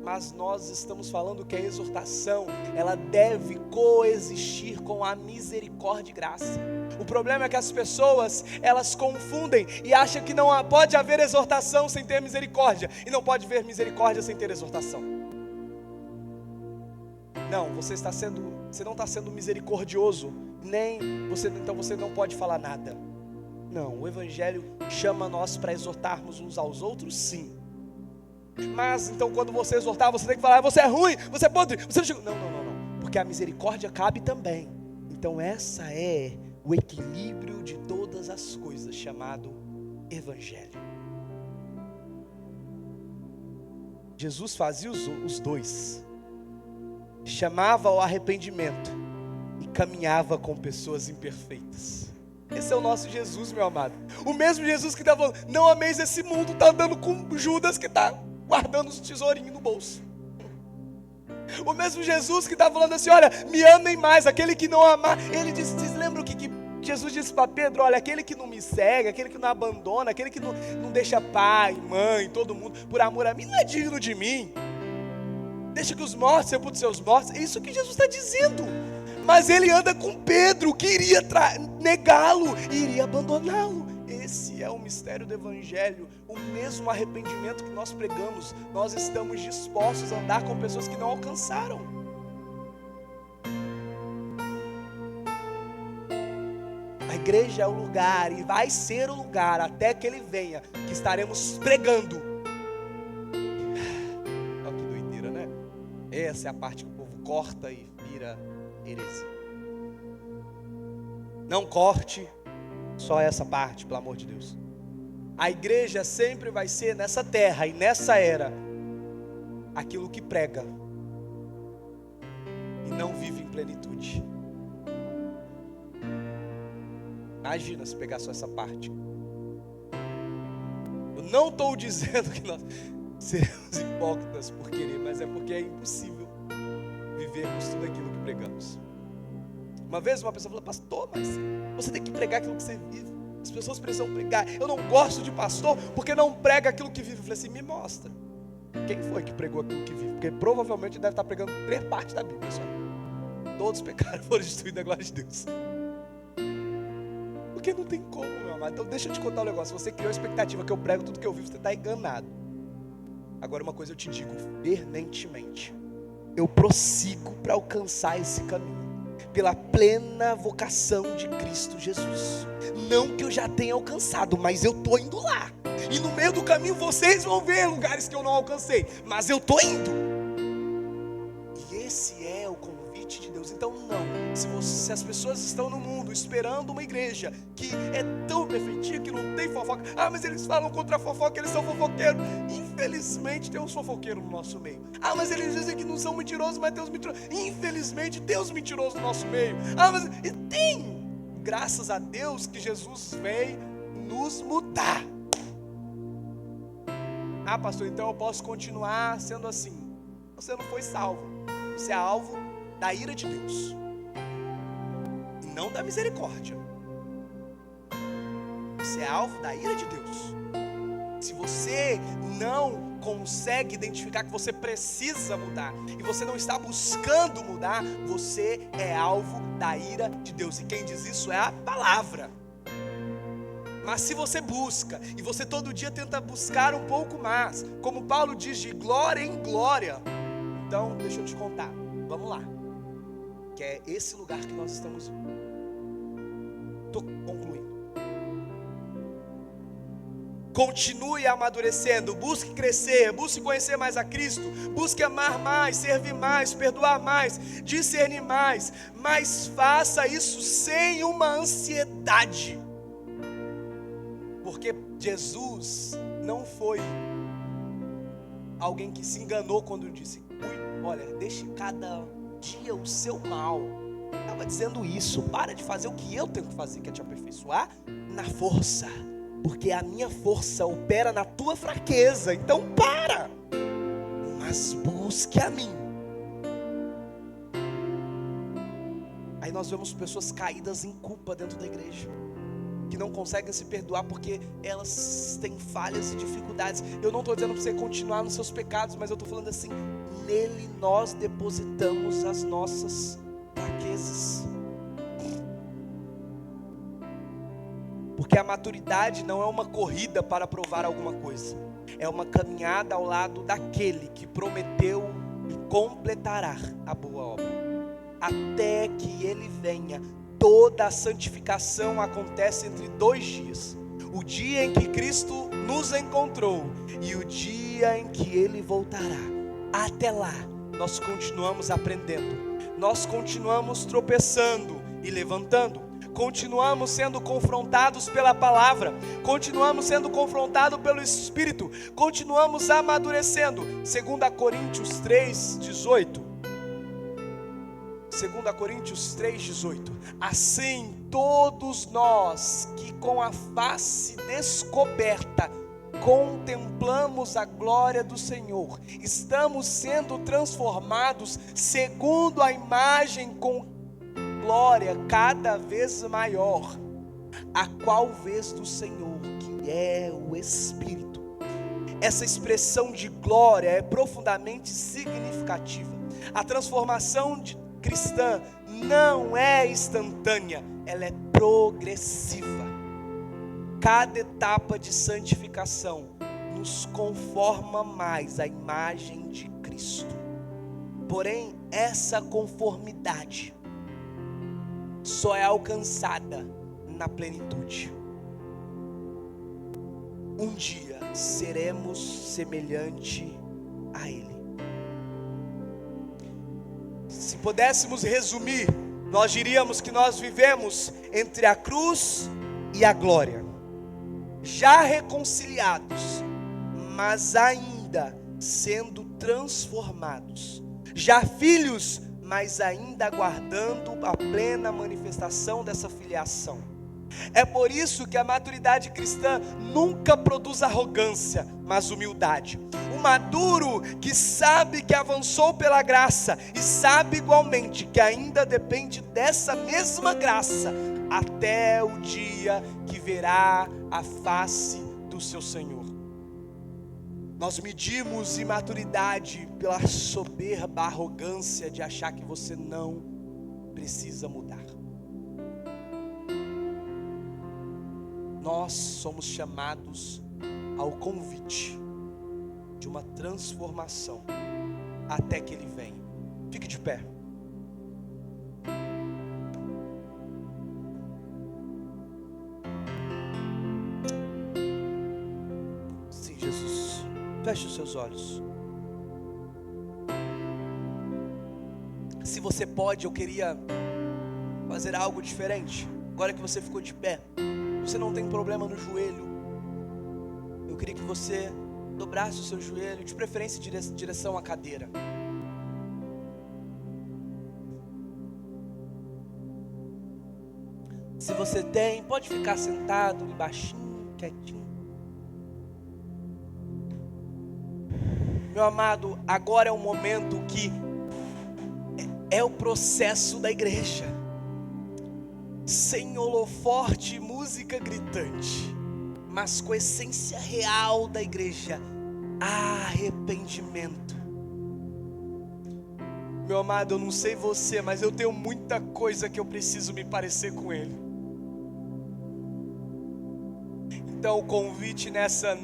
S1: Mas nós estamos falando que a exortação, ela deve coexistir com a misericórdia e graça. O problema é que as pessoas, elas confundem e acham que não pode haver exortação sem ter misericórdia, e não pode haver misericórdia sem ter exortação. Não, você não está sendo misericordioso, então você não pode falar nada. Não, o Evangelho chama nós para exortarmos uns aos outros, sim. Mas então quando você exortar, você tem que falar, você é ruim, você é podre, você não chegou. Não, porque a misericórdia cabe também. Então essa é o equilíbrio de todas as coisas, chamado Evangelho. Jesus fazia os dois. Chamava ao arrependimento e caminhava com pessoas imperfeitas. Esse é o nosso Jesus, meu amado. O mesmo Jesus que está falando, não ameis esse mundo, está andando com Judas que está guardando os tesourinhos no bolso. O mesmo Jesus que está falando assim, olha, me amem mais, aquele que não amar. Ele disse, vocês lembram o que Jesus disse para Pedro? Olha, aquele que não me segue, aquele que não abandona, aquele que não deixa pai, mãe, todo mundo, por amor a mim, não é digno de mim. Deixa que os mortos sepultem seus mortos. É isso que Jesus está dizendo. Mas ele anda com Pedro, que iria negá-lo e iria abandoná-lo. Esse é o mistério do Evangelho. O mesmo arrependimento que nós pregamos, nós estamos dispostos a andar com pessoas que não alcançaram. A igreja é o lugar, e vai ser o lugar até que Ele venha, que estaremos pregando. Olha que doideira, né? Essa é a parte que o povo corta e vira heresia. Não corte só essa parte, pelo amor de Deus. A igreja sempre vai ser nessa terra e nessa era aquilo que prega e não vive em plenitude. Imagina se pegar só essa parte. Eu não estou dizendo que nós seremos hipócritas por querer, mas é porque é impossível vivermos tudo aquilo que pregamos. Uma vez uma pessoa falou: pastor, mas você tem que pregar aquilo que você vive. As pessoas precisam pregar. Eu não gosto de pastor porque não prega aquilo que vive. Eu falei assim: me mostra. Quem foi que pregou aquilo que vive? Porque provavelmente deve estar pregando 3 partes da Bíblia só. Todos pecaram e foram destruídos na glória de Deus. Porque não tem como, meu amado. Então deixa eu te contar um negócio. Você criou a expectativa que eu prego tudo que eu vivo, você está enganado. Agora uma coisa eu te digo veementemente: eu prossigo para alcançar esse caminho pela plena vocação de Cristo Jesus. Não que eu já tenha alcançado, mas eu estou indo lá. E no meio do caminho vocês vão ver lugares que eu não alcancei, mas eu estou indo. E esse é o convite de Deus. Então não, se as pessoas estão no mundo esperando uma igreja que é tão perfeitinha, que não tem fofoca, mas eles falam contra a fofoca, eles são fofoqueiros. Infelizmente tem uns fofoqueiros no nosso meio. Mas eles dizem que não são mentirosos, mas tem uns mentirosos. Infelizmente tem uns mentirosos no nosso meio. Mas tem, graças a Deus que Jesus veio nos mudar. Pastor, então eu posso continuar sendo assim. Você não foi salvo. Você é alvo da ira de Deus e não da misericórdia. Você é alvo da ira de Deus. Se você não consegue identificar que você precisa mudar e você não está buscando mudar, você é alvo da ira de Deus. E quem diz isso é a palavra. Mas se você busca, e você todo dia tenta buscar um pouco mais, como Paulo diz, de glória em glória, então deixa eu te contar, vamos lá, que é esse lugar que nós estamos. Estou concluindo. Continue amadurecendo, busque crescer, busque conhecer mais a Cristo, busque amar mais, servir mais, perdoar mais, discernir mais, mas faça isso sem uma ansiedade. Porque Jesus não foi alguém que se enganou quando disse: olha, deixe cada dia o seu mal. Estava dizendo isso: para de fazer o que eu tenho que fazer, que é te aperfeiçoar na força, porque a minha força opera na tua fraqueza. Então para, mas busque a mim. Aí nós vemos pessoas caídas em culpa dentro da igreja, que não conseguem se perdoar porque elas têm falhas e dificuldades. Eu não estou dizendo para você continuar nos seus pecados, mas eu estou falando assim: nele nós depositamos as nossas fraquezas. Porque a maturidade não é uma corrida para provar alguma coisa, é uma caminhada ao lado daquele que prometeu e completará a boa obra, até que ele venha. Toda a santificação acontece entre 2 dias: o dia em que Cristo nos encontrou e o dia em que Ele voltará. Até lá, nós continuamos aprendendo, nós continuamos tropeçando e levantando, continuamos sendo confrontados pela palavra, continuamos sendo confrontados pelo Espírito, continuamos amadurecendo. 2 Coríntios 3,18. 2 Coríntios 3,18. Assim todos nós que com a face descoberta contemplamos a glória do Senhor, estamos sendo transformados segundo a imagem com glória cada vez maior, a qual vez do Senhor, que é o Espírito. Essa expressão de glória é profundamente significativa. A transformação cristã não é instantânea, ela é progressiva. Cada etapa de santificação nos conforma mais à imagem de Cristo. Porém, essa conformidade só é alcançada na plenitude. Um dia seremos semelhante a Ele. Se pudéssemos resumir, nós diríamos que nós vivemos entre a cruz e a glória, já reconciliados, mas ainda sendo transformados, já filhos, mas ainda aguardando a plena manifestação dessa filiação. É por isso que a maturidade cristã nunca produz arrogância, mas humildade. O maduro que sabe que avançou pela graça e sabe igualmente que ainda depende dessa mesma graça até o dia que verá a face do seu Senhor. Nós medimos imaturidade pela soberba arrogância de achar que você não precisa mudar. Nós somos chamados ao convite de uma transformação até que Ele venha. Fique de pé. Sim, Jesus. Feche os seus olhos. Se você pode, eu queria fazer algo diferente. Agora que você ficou de pé, você não tem problema no joelho, eu queria que você dobrasse o seu joelho, de preferência em direção à cadeira. Se você tem, pode ficar sentado, baixinho, quietinho. Meu amado, agora é um momento que é o processo da igreja. Sem holoforte e música gritante, mas com a essência real da igreja: arrependimento. Meu amado, eu não sei você, mas eu tenho muita coisa que eu preciso me parecer com Ele. Então o convite nessa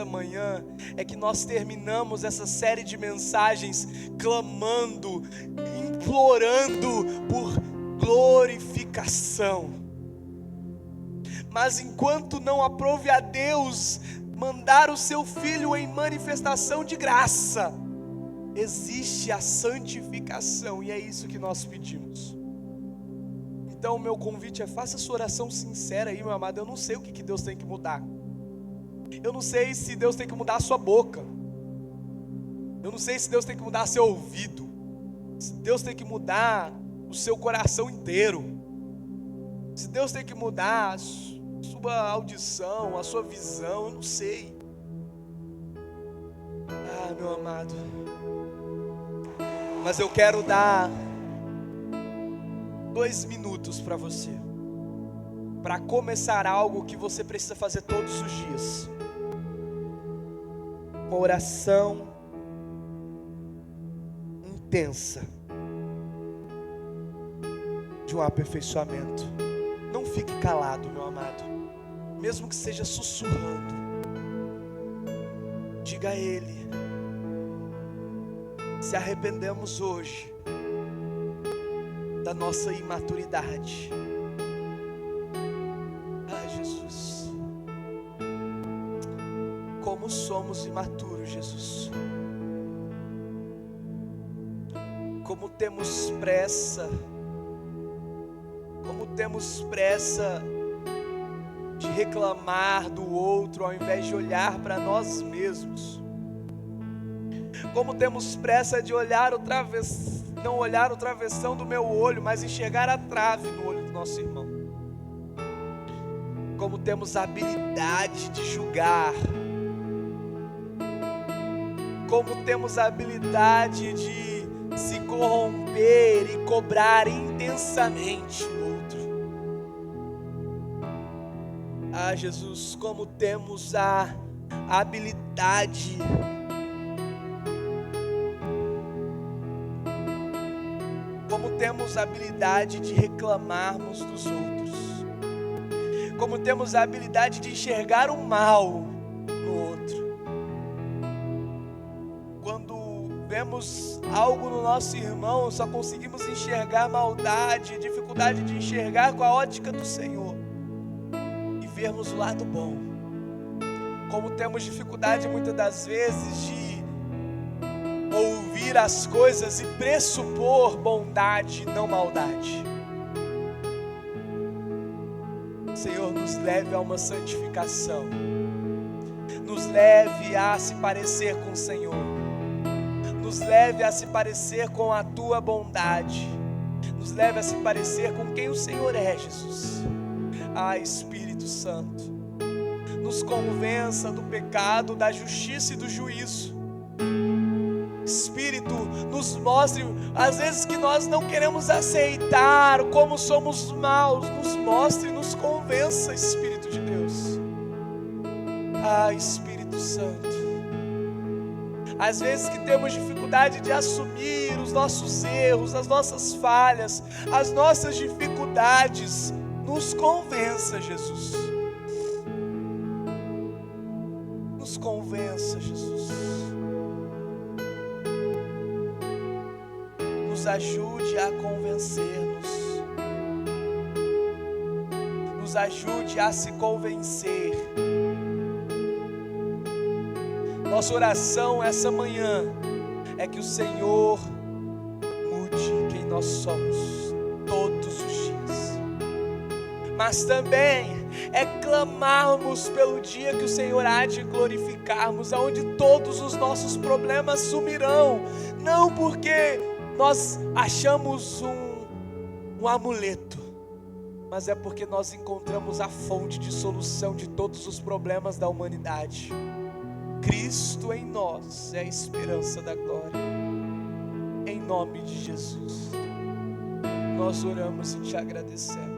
S1: manhã é que nós terminamos essa série de mensagens clamando, implorando por glorificação. Mas enquanto não aprove a Deus mandar o seu Filho em manifestação de graça, existe a santificação, e é isso que nós pedimos. Então o meu convite é: faça sua oração sincera aí, meu amado. Eu não sei o que Deus tem que mudar. Eu não sei se Deus tem que mudar a sua boca. Eu não sei se Deus tem que mudar seu ouvido. Se Deus tem que mudar o seu coração inteiro. Se Deus tem que mudar a sua audição, a sua visão, eu não sei. Ah, meu amado, mas eu quero dar 2 minutos para você, para começar algo que você precisa fazer todos os dias. Uma oração intensa de um aperfeiçoamento. Não fique calado, meu amado, mesmo que seja sussurrando. Diga a Ele: se arrependemos hoje da nossa imaturidade. Ah, Jesus, como somos imaturos, Jesus. Como temos pressa de reclamar do outro ao invés de olhar para nós mesmos. Como temos pressa de não olhar o travessão do meu olho, mas enxergar a trave no olho do nosso irmão. Como temos a habilidade de julgar. Como temos a habilidade de se corromper e cobrar intensamente o outro. Ah, Jesus, como temos a habilidade de reclamarmos dos outros. Como temos a habilidade de enxergar o mal no outro. Quando vemos algo no nosso irmão, só conseguimos enxergar maldade, dificuldade de enxergar com a ótica do Senhor e vermos o lado bom. Como temos dificuldade muitas das vezes de ouvir as coisas e pressupor bondade, não maldade. Senhor, nos leve a uma santificação. Nos leve a se parecer com o Senhor. Nos leve a se parecer com a Tua bondade. Nos leve a se parecer com quem o Senhor é, Jesus. Espírito Santo, nos convença do pecado, da justiça e do juízo. Espírito, nos mostre às vezes que nós não queremos aceitar como somos maus, nos mostre, nos convença, Espírito de Deus. Espírito Santo, às vezes que temos dificuldade de assumir os nossos erros, as nossas falhas, as nossas dificuldades, nos convença, Jesus. Nos convença, Jesus. Nos ajude a convencer-nos. Nos ajude a se convencer. Nossa oração essa manhã é que o Senhor mude quem nós somos todos os dias. Mas também é clamarmos pelo dia que o Senhor há de glorificarmos, aonde todos os nossos problemas sumirão, não porque nós achamos um amuleto, mas é porque nós encontramos a fonte de solução de todos os problemas da humanidade. Cristo em nós é a esperança da glória. Em nome de Jesus, nós oramos e te agradecemos.